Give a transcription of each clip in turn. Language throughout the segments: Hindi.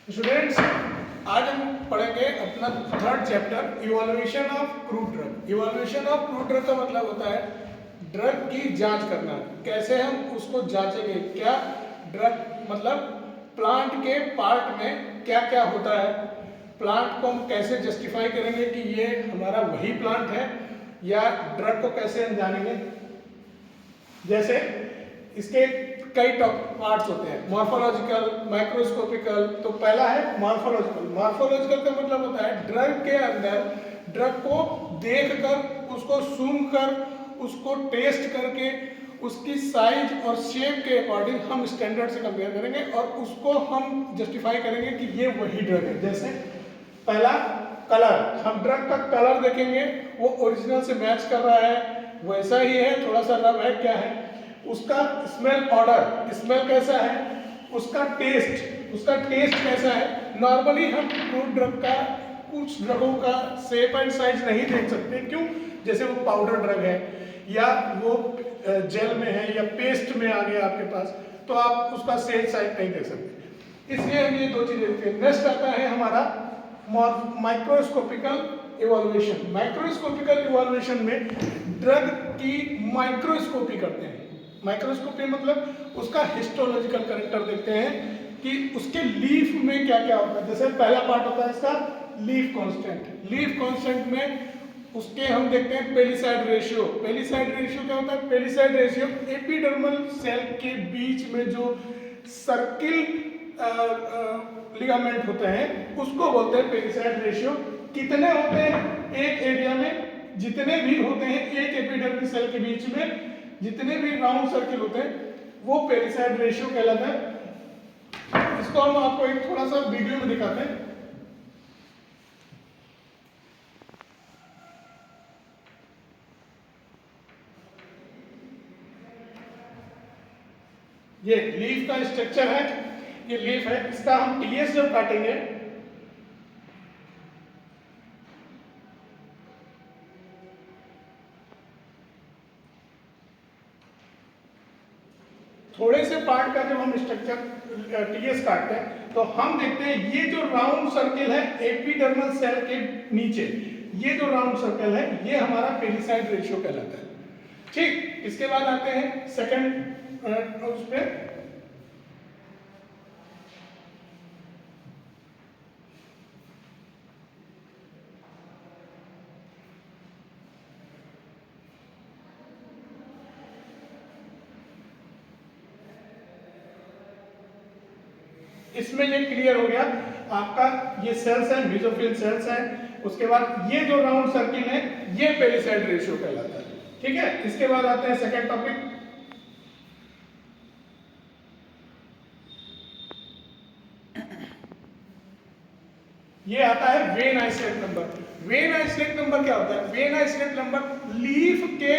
स्टूडेंट्स, आज हम पढ़ेंगे अपना third chapter evolution of crude drug. Evolution of crude drug का मतलब होता है ड्रग की जांच करना। कैसे हम उसको जांचेंगे, क्या ड्रग मतलब प्लांट के पार्ट में क्या क्या होता है, प्लांट को हम कैसे जस्टिफाई करेंगे कि ये हमारा वही प्लांट है, या ड्रग को कैसे हम जानेंगे। जैसे इसके कई पार्ट्स होते हैं, मॉर्फोलॉजिकल, माइक्रोस्कोपिकल। तो पहला है मॉर्फोलॉजिकल। मॉर्फोलॉजिकल का मतलब होता है ड्रग के अंदर ड्रग को देखकर, उसको सूंघ कर, उसको टेस्ट करके, उसकी साइज और शेप के अकॉर्डिंग हम स्टैंडर्ड से कंपेयर करेंगे और उसको हम जस्टिफाई करेंगे कि ये वही ड्रग है। जैसे पहला कलर, हम ड्रग का कलर देखेंगे, वो ओरिजिनल से मैच कर रहा है, वैसा ही है, थोड़ा सा रब है, क्या है। उसका स्मेल ऑर्डर, स्मेल कैसा है, उसका टेस्ट कैसा है। नॉर्मली हम क्रूड ड्रग का, कुछ ड्रगों का शेप एंड साइज नहीं देख सकते, क्यों? जैसे वो पाउडर ड्रग है या वो जेल में है या पेस्ट में आ गया आपके पास, तो आप उसका शेप साइज नहीं देख सकते। इसलिए हम ये दो चीजें देखते हैं। नेक्स्ट आता है हमारा माइक्रोस्कोपिकल इवोल्यूशन। माइक्रोस्कोपिकल इवोल्यूशन में ड्रग की माइक्रोस्कोपी करते हैं। माइक्रोस्कोपी मतलब उसका हिस्टोलॉजिकल कैरेक्टर देखते हैं कि उसके लीफ में क्या क्या होता है। जैसे पहला पार्ट होता है इसका लीफ कांस्टेंट। लीफ कांस्टेंट में उसके हम देखते हैं पेलिसाइड रेशियो। पेलिसाइड रेशियो क्या होता है? पेलिसाइड रेशियो एपिडर्मल सेल के बीच में जो सर्किल लिगामेंट होते हैं उसको बोलते हैं पेलिसाइड रेशियो। कितने होते हैं एक एरिया में? जितने भी होते हैं एक एपिडर्मल सेल के बीच में, जितने भी राउंड सर्किल होते हैं वो पेलिसाइड रेशियो कहलाता है। इसको हम आपको एक थोड़ा सा वीडियो में दिखाते हैं। ये लीफ का स्ट्रक्चर है, ये लीफ है, इसका हम टीएस जब काटेंगे थोड़े से पार्ट का, जब हम स्ट्रक्चर टीएस काटते हैं तो हम देखते हैं ये जो राउंड सर्किल है एपिडर्मल सेल के नीचे, ये जो राउंड सर्कल है ये हमारा पेलिसाइड रेशियो कहलाता है। ठीक, इसके बाद आते हैं सेकंड उस पे। इसमें ये क्लियर हो गया आपका, ये सेल्स हैं, बेसोफिल सेल्स हैं। उसके बाद ये जो राउंड सर्किल है ये पेलिसाइड रेशियो कहलाता है। ठीक है, इसके बाद आते हैं सेकंड टॉपिक। ये आता है when isolate number. When isolate number क्या होता है? वेन आइसोलेट नंबर लीफ के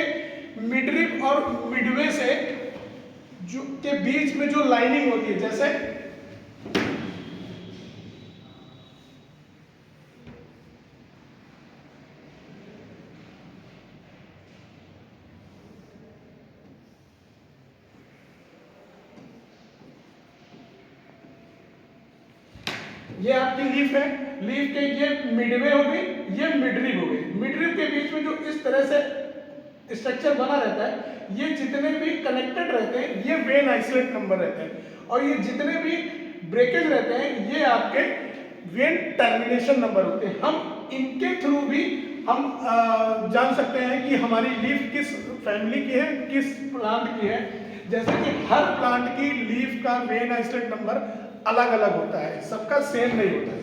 मिडरिप और मिडवे से जो के बीच में जो लाइनिंग होती है, जैसे ये आपकी लीफ है, लीफ के ये मिडवे हो गई, ये मिडरिप हो गई। मिडरिप के बीच में जो इस तरह से स्ट्रक्चर बना रहता है, ये जितने भी कनेक्टेड रहते हैं ये वेन आइसोलेट नंबर रहते हैं, और ये जितने भी ब्रेकेज रहते हैं ये आपके वेन टर्मिनेशन नंबर होते हैं। हम इनके थ्रू भी हम जान सकते हैं कि हमारी लीफ किस फैमिली की है, किस प्लांट की है। जैसे कि हर प्लांट की लीफ का वेन आइसोलेट नंबर अलग अलग होता है, सबका सेम नहीं होता है।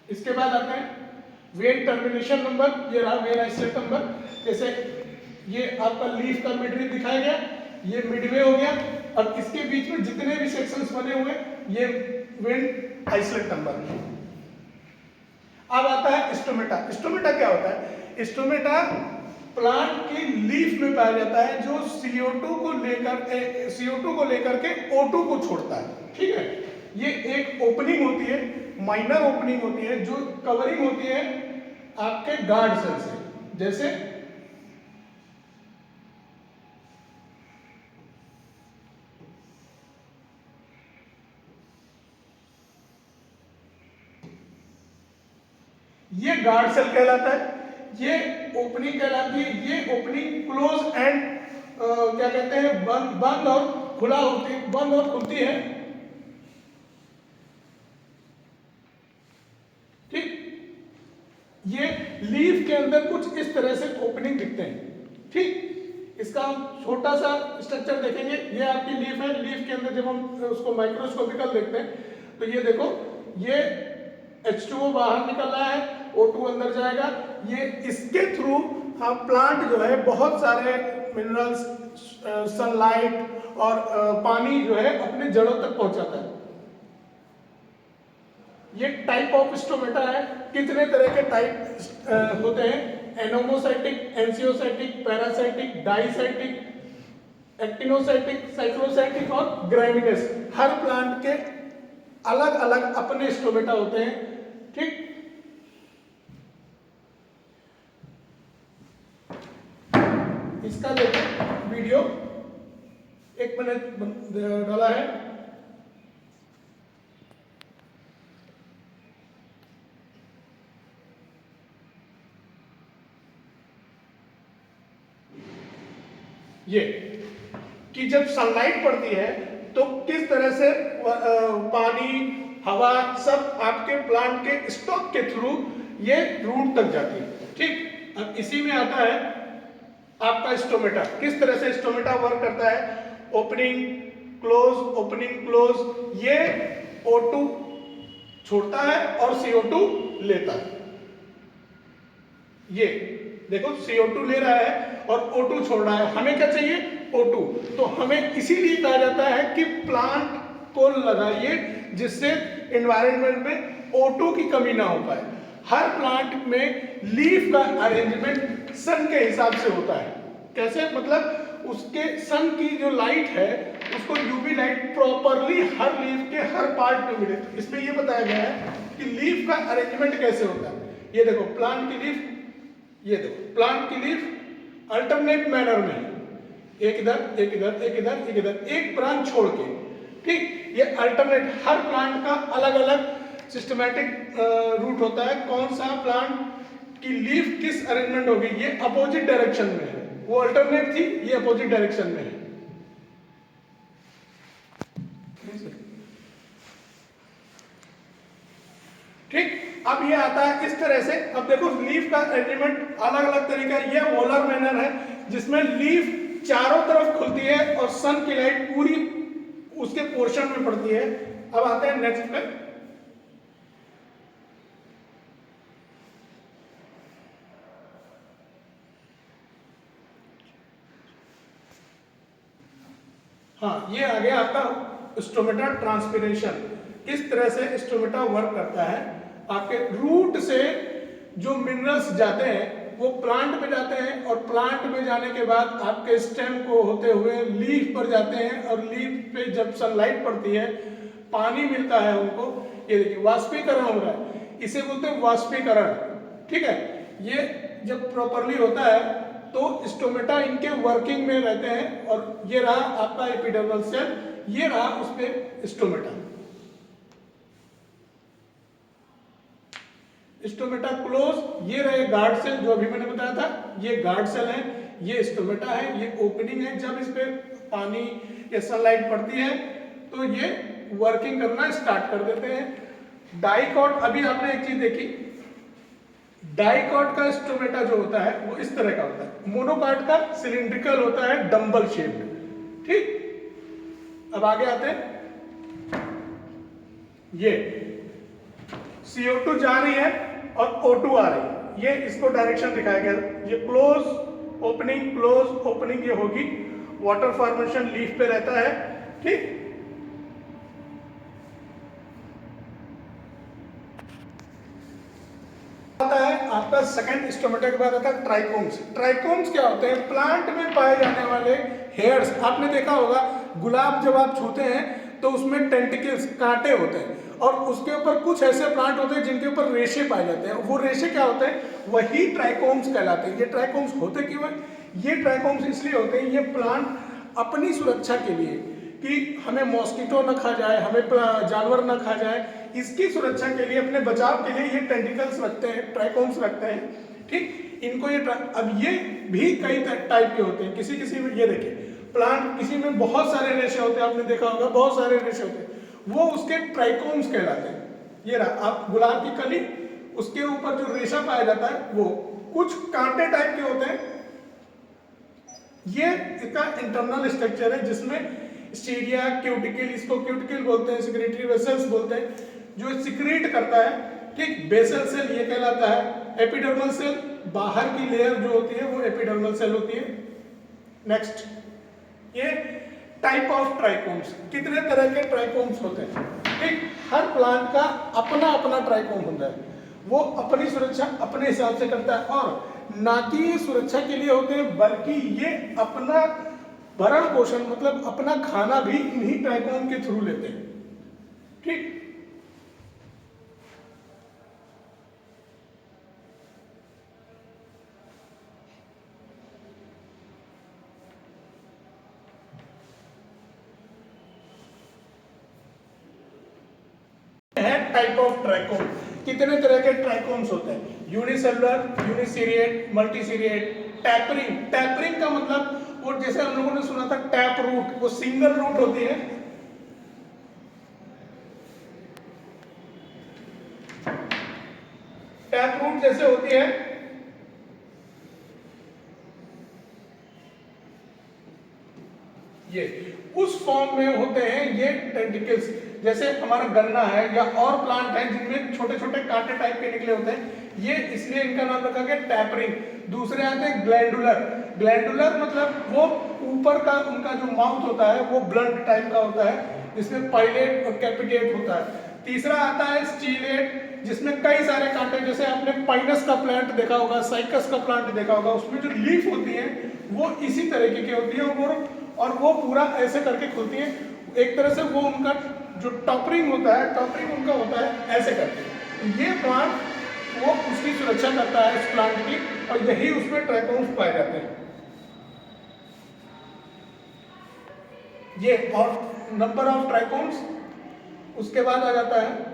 इसके बाद आते हैं वेन टर्मिनेशन नंबर। ये रहा वेन आइसोलेट नंबर। जैसे ये आपका लीफ का मिडरिप दिखाया गया, ये मिडवे हो गया, अब इसके बीच में जितने भी सेक्शंस बने हुए ये वेन आइसोलेट नंबर। अब आता है स्टोमेटा। स्टोमेटा क्या होता है? स्टोमेटा प्लांट की लीफ में पाया जाता है जो CO2 को लेकर के O2 को छोड़ता है। ठीक है, ये एक ओपनिंग होती है, माइनर ओपनिंग होती है, जो कवरिंग होती है आपके गार्ड सेल से। जैसे ये गार्ड सेल कहलाता है, ये ओपनिंग कहलाती है, ये ओपनिंग क्लोज एंड क्या कहते हैं, बंद और खुला होती है, बंद और खुलती है। ठीक, ये लीफ के अंदर कुछ इस तरह से ओपनिंग दिखते हैं। ठीक, इसका हम छोटा सा स्ट्रक्चर देखेंगे। ये आपकी लीफ है, लीफ के अंदर जब हम उसको माइक्रोस्कोपिकल देखते हैं तो ये देखो, ये H2O बाहर निकल रहा है, O2 अंदर जाएगा। ये इसके थ्रू हम प्लांट जो है बहुत सारे मिनरल्स, सनलाइट और पानी जो है अपने जड़ों तक पहुंचाता है। ये टाइप ऑफ स्टोमेटा है। कितने तरह के टाइप होते हैं? एनोमोसाइटिक, एंसियोसाइटिक, पैरासाइटिक, डाइसाइटिक, एक्टिनोसाइटिक, साइक्लोसाइटिक और ग्राइमिनस। हर प्लांट के अलग अलग अपने स्टोमेटा होते हैं। ठीक, इसका देखो वीडियो 1 मिनट डाला है। ये कि जब सनलाइट पड़ती है तो किस तरह से पानी, हवा सब आपके प्लांट के स्टॉक के थ्रू ये रूट तक जाती है। ठीक, अब इसी में आता है आपका स्टोमेटा। किस तरह से स्टोमेटा वर्क करता है? Opening close, opening close. ये O2 छोड़ता है और CO2 लेता है। ये देखो CO2 ले रहा है और O2 छोड़ रहा है। हमें क्या चाहिए? O2। तो हमें इसीलिए कहा जाता है कि प्लांट को लगाइए जिससे एनवायरनमेंट में O2 की कमी ना हो पाए। हर प्लांट में लीफ का अरेंजमेंट सन के हिसाब से होता है। कैसे? मतलब उसके सन की जो लाइट है उसको यूवी लाइट प्रॉपरली हर लीफ के हर पार्ट में मिले। इसमें ये बताया गया है कि लीफ का अरेंजमेंट कैसे होता है। ये देखो प्लांट की लीफ, ये देखो प्लांट की लीफ अल्टरनेट मैनर में है, एक इधर एक इधर एक इधर एक इधर, एक ब्रांच छोड़ के। ठीक, ये अल्टरनेट, हर प्लांट का अलग अलग सिस्टमैटिक रूट होता है। कौन सा प्लांट की लीफ किस अरेंजमेंट होगी, ये अपोजिट डायरेक्शन में है। वो अल्टरनेट थी, ये अपोजिट डायरेक्शन में है। ठीक, अब ये आता है इस तरह से। अब देखो लीफ का अरेंजमेंट अलग अलग तरीका है। ये वोलर मैनर है जिसमें लीफ चारों तरफ खुलती है और सन की लाइट पूरी उसके पोर्शन में पड़ती है। अब आते हैं नेक्स्ट पे। हाँ, ये आ गया आपका स्टोमेटा ट्रांसपिरेशन। किस तरह से स्टोमेटा वर्क करता है? आपके रूट से जो मिनरल्स जाते हैं वो प्लांट में जाते हैं और प्लांट में जाने के बाद आपके स्टेम को होते हुए लीफ पर जाते हैं और लीफ पे जब सनलाइट पड़ती है, पानी मिलता है उनको। ये देखिए वाष्पीकरण हो रहा है, इसे बोलते हैं वाष्पीकरण। ठीक है, ये जब प्रॉपरली होता है तो स्टोमेटा इनके वर्किंग में रहते हैं। और ये रहा आपका एपिडर्मल सेल, ये रहा उस पे स्टोमेटा। स्टोमेटा क्लोज, ये रहे गार्ड सेल जो अभी मैंने बताया था, ये गार्ड सेल है, ये स्टोमेटा है, ये ओपनिंग है। जब इस पे पानी या सनलाइट पड़ती है तो ये वर्किंग करना स्टार्ट कर देते हैं। डाइकॉट, अभी आपने एक चीज देखी, डाइकॉट का स्टोमेटा जो होता है वो इस तरह का होता है। मोनोकॉट का सिलिंड्रिकल होता है, डंबल शेप्ड। ठीक, अब आगे आते हैं। ये CO2 जा रही है और O2 आ रही है, ये इसको डायरेक्शन दिखाया गया। ये क्लोज ओपनिंग क्लोज ओपनिंग ये होगी। वाटर फॉर्मेशन लीफ पे रहता है। ठीक, आता है आपका सेकंड स्टोमेटा के बाद आता है ट्राइकोम्स। ट्राइकोम्स क्या होते हैं? प्लांट में पाए जाने वाले हेयर्स। आपने देखा होगा गुलाब जब आप छूते हैं तो उसमें टेंटिकल्स, कांटे होते हैं और उसके ऊपर कुछ ऐसे प्लांट होते हैं जिनके ऊपर रेशे पाए जाते हैं। वो रेशे क्या होते हैं? वही ट्राइकोम्स कहलाते हैं। ये ट्राइकोम्स होते क्यों हैं? ये ट्राइकोम्स इसलिए होते हैं, ये प्लांट अपनी सुरक्षा के लिए कि हमें मॉस्किटो ना खा जाए, हमें जानवर ना खा जाए, इसकी सुरक्षा के लिए, अपने बचाव के लिए ये टेंटिकल्स रखते हैं, ट्राइकोम्स रखते हैं। ठीक, इनको ये अब ये भी कई टाइप के होते हैं। किसी किसी में ये देखिए प्लांट, किसी में बहुत सारे रेशे होते हैं, आपने देखा होगा बहुत सारे रेशे होते हैं, वो उसके ट्राइकोम्स कहलाते हैं। ये रहा आप गुलाब की कली, उसके ऊपर जो रेशा पाया जाता है वो कुछ कांटे टाइप के होते हैं। ये इसका इंटरनल स्ट्रक्चर है जिसमें स्टीरिया, क्यूटिकल, इसको क्यूटिकल बोलते हैं, सिक्रेटरी वेसल्स बोलते हैं, जो सिक्रीट करता है। ठीक, बेसल सेल ये कहलाता है। एपिडर्मल सेल, बाहर की लेयर जो होती है वो एपिडर्मल सेल होती है। नेक्स्ट, ये टाइप ऑफ ट्राइकोम्स, कितने तरह के ट्राइकोम्स होते हैं। ठीक, हर प्लांट का अपना अपना ट्राइकोम होता है, वो अपनी सुरक्षा अपने हिसाब से करता है, और ना कि सुरक्षा के लिए होते हैं, बल्कि ये अपना भरण पोषण मतलब अपना खाना भी इन्हीं ट्राइकोम के थ्रू लेते हैं। ठीक, टाइप ऑफ ट्राइकोम, कितने तरह के ट्राइकोम्स होते हैं। Unicellular, uniseriate, multiseriate, tapering. Tapering का मतलब वो जैसे हम लोगों ने सुना था टैप रूट, वो सिंगल रूट होती है। टैप रूट जैसे होती है, ये उस फॉर्म में होते हैं ये टेंटिकल्स। जैसे हमारा गन्ना है या और प्लांट है जिनमें छोटे छोटे कांटे टाइप के निकले होते हैं, ये इसलिए इनका नाम रखा गया टैपरिंग। दूसरे आते हैं ग्लैंडुलर। ग्लैंडुलर मतलब वो ऊपर का उनका जो माउथ होता है वो ब्लंट टाइप का होता है, जिसमें पाइलेट और कैपिटेट होता है। तीसरा आता है स्टीलेट, जिसमें कई सारे कांटे, जैसे आपने पाइनस का प्लांट देखा होगा, साइकस का प्लांट देखा होगा, उसमें जो लीफ होती है वो इसी तरीके की होती है, और वो पूरा ऐसे करके खुलती है। एक तरह से वो उनका जो टॉपरिंग होता है, टॉपरिंग उनका होता है ऐसे करके। ये प्लांट वो उसकी सुरक्षा करता है इस प्लांट की, और यही उसमें ट्राइकोम्स पाए जाते हैं। ये और नंबर ऑफ ट्राइकोम्स, उसके बाद आ जाता है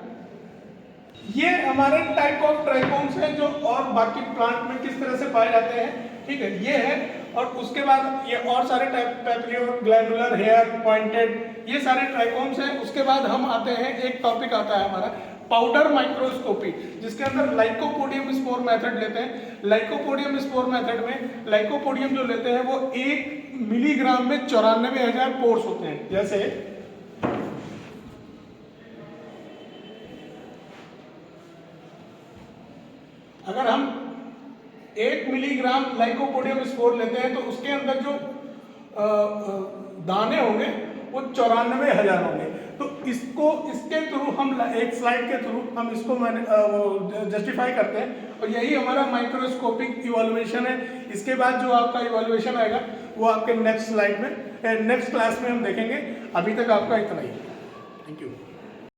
ये हमारे टाइप ऑफ ट्राइकोम्स हैं जो और बाकी प्लांट में किस तरह से पाए जाते हैं। ठीक है, ये है। और उसके बाद ये और सारे टाइप, पैपियोल, ग्लैंडुलर, हेयर, पॉइंटेड, ये सारे ट्राइकोम्स हैं। उसके बाद हम आते हैं, एक टॉपिक आता है हमारा पाउडर माइक्रोस्कोपी, जिसके अंदर लाइकोपोडियम स्पोर मेथड लेते हैं। लाइकोपोडियम स्पोर मेथड में लाइकोपोडियम जो लेते हैं वो 1 मिलीग्राम में 94,000 पोर्स होते हैं। जैसे अगर हम 1 मिलीग्राम लाइकोपोडियम स्पोर लेते हैं तो उसके अंदर जो दाने होंगे वो 94,000 होंगे। तो इसको, इसके थ्रू हम एक स्लाइड के थ्रू हम इसको जस्टिफाई करते हैं, और यही हमारा माइक्रोस्कोपिक इवैल्यूएशन है। इसके बाद जो आपका इवैल्यूएशन आएगा वो आपके नेक्स्ट स्लाइड में, नेक्स्ट क्लास में हम देखेंगे। अभी तक आपका इतना ही। Thank you.